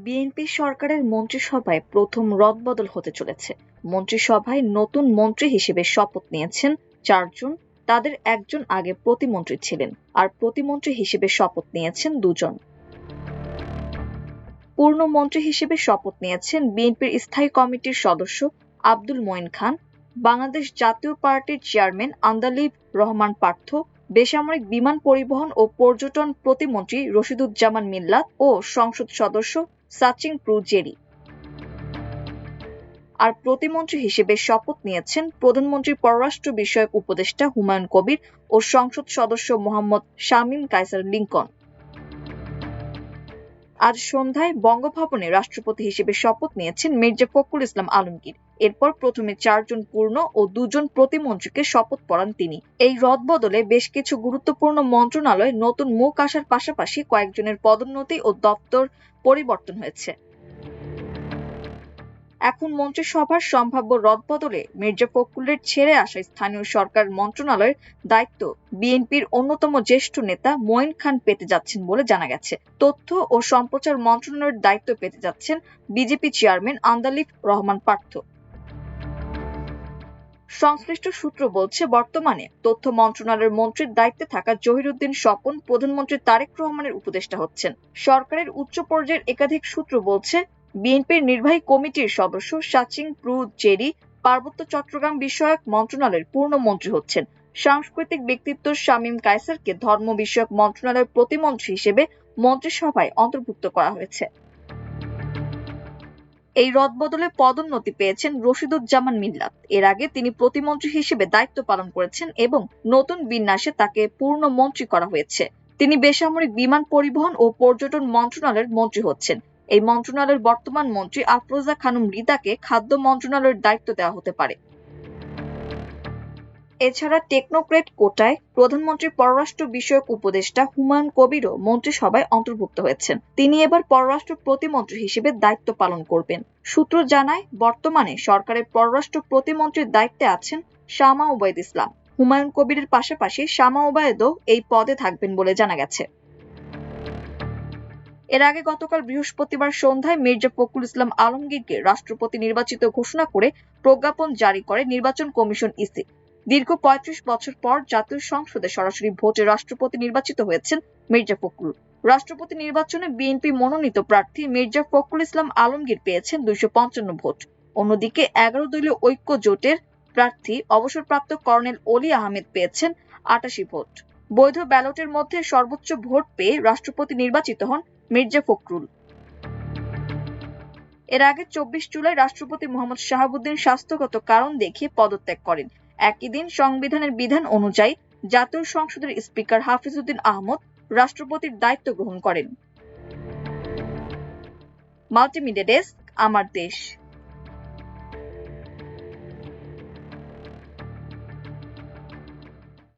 BNP সরকারের মন্ত্রিসভায় প্রথম রদবদল হতে চলেছে। মন্ত্রিসভায় নতুন মন্ত্রী হিসেবে শপথ নিয়েছেন 4 জন। তাদের একজন আগে প্রতিমন্ত্রী ছিলেন, আর প্রতিমন্ত্রী হিসেবে শপথ নিয়েছেন 2 জন। পূর্ণ মন্ত্রী হিসেবে শপথ নিয়েছেন বিএনপির স্থায়ী কমিটির সদস্য আব্দুল মঈন খান, বাংলাদেশ জাতীয় পার্টির চেয়ারম্যান আন্দালিব রহমান পার্থ, বেসামরিক বিমান পরিবহন ও পর্যটন প্রতিমন্ত্রী রশিদুজ্জামান মিল্লাত ও সংসদ সদস্য সাচিং প্রু জেরি। আর প্রতিমন্ত্রী হিসেবে শপথ নিয়েছেন প্রধানমন্ত্রীর পররাষ্ট্র বিষয়ক উপদেষ্টা হুমায়ুন কবির ও সংসদ সদস্য মোহাম্মদ শামীম কায়সার লিংকন। আজ সন্ধ্যায় বঙ্গভবনে রাষ্ট্রপতি হিসেবে শপথ নিয়েছেন মির্জা ফখরুল ইসলাম আলমগীর। এরপর প্রথমে 4 জন পূর্ণ ও 2 জন প্রতিমন্ত্রীকে শপথ পড়ান তিনি। এই রদবদলে বেশ কিছু গুরুত্বপূর্ণ মন্ত্রণালয়ে নতুন মুখ আসার পাশাপাশি কয়েকজনের পদোন্নতি ও দপ্তর পরিবর্তন হয়েছে। এখন মন্ত্রিসভার সম্ভাব্য রদবদলে মির্জা ফখরুলের ছেড়ে আসা স্থানীয় সরকার মন্ত্রণালয়ের দায়িত্ব বিএনপির অন্যতম জ্যেষ্ঠ নেতা মঈন খান পেতে যাচ্ছেন বলে জানা গেছে। তথ্য ও সম্প্রচার মন্ত্রণালয়ের দায়িত্ব পেতে যাচ্ছেন বিজেপি চেয়ারম্যান আন্দালিব রহমান পার্থ। সংশ্লিষ্ট সূত্র বলছে, বর্তমানে তথ্য মন্ত্রণালয়ের মন্ত্রীর দায়িত্বে থাকা জহিরুদ্দিন স্বপন প্রধানমন্ত্রী তারেক রহমানের উপদেষ্টা হচ্ছেন। সরকারের উচ্চ পর্যায়ের একাধিক সূত্র বলছে, বিএনপির নির্বাহী কমিটির সদস্য সাচিং প্রু জেরি পার্বত্য চট্টগ্রাম বিষয়ক মন্ত্রণালয়ের পূর্ণ মন্ত্রী হচ্ছেন। সাংস্কৃতিক ব্যক্তিত্ব শামীম কায়সারকে ধর্ম বিষয়ক মন্ত্রণালয়ের প্রতিমন্ত্রী হিসেবে মন্ত্রিসভায় অন্তর্ভুক্ত করা হয়েছে। এই রদবদলে পদোন্নতি পেয়েছেন রশিদুজ্জামান মিল্লাত। এর আগে তিনি প্রতিমন্ত্রী হিসেবে দায়িত্ব পালন করেছেন এবং নতুন বিন্যাসে তাকে পূর্ণ মন্ত্রী করা হয়েছে। তিনি বেসামরিক বিমান পরিবহন ও পর্যটন মন্ত্রণালয়ের মন্ত্রী হচ্ছেন। এই মন্ত্রণালয়ের বর্তমান মন্ত্রী আফরোজা খানম রিদাকে খাদ্য মন্ত্রণালয়ের দায়িত্ব দেওয়া হতে পারে। এছাড়া টেকনোক্রেট কোটায় প্রধানমন্ত্রীর পররাষ্ট্র বিষয়ক উপদেষ্টা হুমায়ুন কবিরও মন্ত্রিসভায় অন্তর্ভুক্ত হয়েছেন। তিনি এবার পররাষ্ট্র প্রতিমন্ত্রী হিসেবে দায়িত্ব পালন করবেন। সূত্র জানায়, বর্তমানে সরকারের পররাষ্ট্র প্রতিমন্ত্রীর দায়িত্বে আছেন শামা ওবায়দ ইসলাম। হুমায়ুন কবিরের পাশাপাশি শামা ওবায়দও এই পদে থাকবেন বলে জানা গেছে। এর আগে গতকাল বৃহস্পতিবার সন্ধ্যায় মির্জা ফখরুল ইসলাম আলমগীরকে রাষ্ট্রপতি নির্বাচিত ঘোষণা করে প্রজ্ঞাপন জারি করে নির্বাচন কমিশন ইসি। দীর্ঘ 35 বছর পর জাতীয় সংসদে সরাসরি ভোটে রাষ্ট্রপতি নির্বাচিত হয়েছেন মির্জা ফখরুল। রাষ্ট্রপতি নির্বাচনে বিএনপি মনোনীত প্রার্থী মির্জা ফখরুল ইসলাম আলমগীর পেয়েছেন 255 ভোট। অন্যদিকে 11 দলীয় ঐক্য জোটের প্রার্থী অবসরপ্রাপ্ত কর্নেল অলি আহমেদ পেয়েছেন 88 ভোট। বৈধ ব্যালটের মধ্যে সর্বোচ্চ ভোট পেয়ে রাষ্ট্রপতি নির্বাচিত হন মির্জা ফখরুল। এর আগে 24 জুলাই রাষ্ট্রপতি মোহাম্মদ শাহাবুদ্দিন স্বাস্থ্যগত কারণ দেখিয়ে পদত্যাগ করেন। একই দিন সংবিধানের বিধান অনুযায়ী জাতীয় সংসদের স্পিকার হাফিজউদ্দিন আহমদ রাষ্ট্রপতির দায়িত্ব গ্রহণ করেন। মাল্টিমিডিয়া ডেস্ক, আমার দেশ।